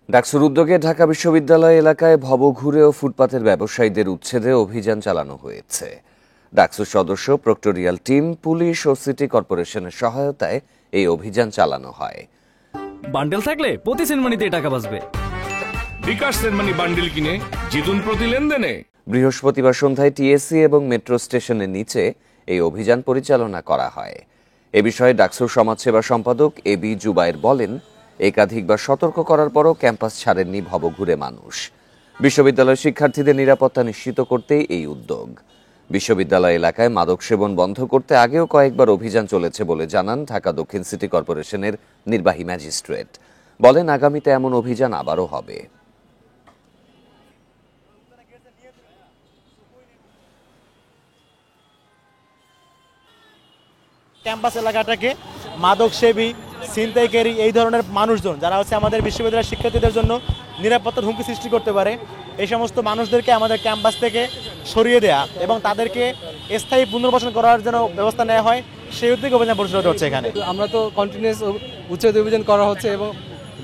ডাকসুর উদ্যোগে ঢাকা বিশ্ববিদ্যালয় এলাকায় ভবঘুরে ও ফুটপাতের ব্যবসায়ীদের উচ্ছেদে অভিযান চালানো হয়েছে। ডাকসুর সদস্য, প্রক্টোরিয়াল টিম, পুলিশ ও সিটি কর্পোরেশনের সহায়তায় এই অভিযান চালানো হয়। বান্ডেল থাকলে প্রতি সেনমানিতে টাকা বাঁচবে। বিকাশ সেনমানি বান্ডেল কিনে জিতুন প্রতি লেনদেনে। বৃহস্পতিবার সন্ধ্যায় টিএসসি এবং মেট্রো স্টেশনের নিচে এই অভিযান পরিচালনা করা হয়। এ বিষয়ে ডাকসুর সমাজসেবা সম্পাদক এবি জুবায়ের বলেন, একাধিকবার সতর্ক করার পরও ক্যাম্পাস ছাড়েননি ভবঘুরে মানুষ। বিশ্ববিদ্যালয় শিক্ষার্থীদের নিরাপত্তা নিশ্চিত করতেই এই উদ্যোগ। বিশ্ববিদ্যালয় এলাকায় মাদক সেবন বন্ধ করতে আগেও কয়েকবার অভিযান চলেছে বলে জানান ঢাকা দক্ষিণ সিটি কর্পোরেশনের নির্বাহী ম্যাজিস্ট্রেট। বলেন, আগামীতে এমন অভিযান আবারও হবে। ক্যাম্পাস এলাকাটাকে মাদক সেবী, ছিনতাইকারী এই ধরনের মানুষজন যারা আমাদের বিশ্ববিদ্যালয়ের শিক্ষার্থীদের জন্য নিরাপত্তার হুমকি সৃষ্টি করতে পারে, এই সমস্ত মানুষদেরকে আমাদের ক্যাম্পাস থেকে সরিয়ে দেয়া এবং তাদেরকে স্থায়ী পুনর্বাসন করার জন্য ব্যবস্থা নেওয়া হয়, সেই উদ্যোগে অভিযান পরিচালিত হচ্ছে। এখানে আমরা তো কন্টিনিউয়াস উচ্ছেদ অভিযান করা হচ্ছে এবং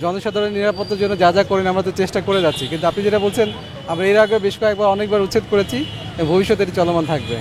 জনসাধারণের নিরাপত্তার জন্য যা যা করেন আমরা তো চেষ্টা করে যাচ্ছি। কিন্তু আপনি যেটা বলছেন, আমরা এর আগে বেশ কয়েকবার অনেকবার উচ্ছেদ করেছি এবং ভবিষ্যতে এটি চলমান থাকবে।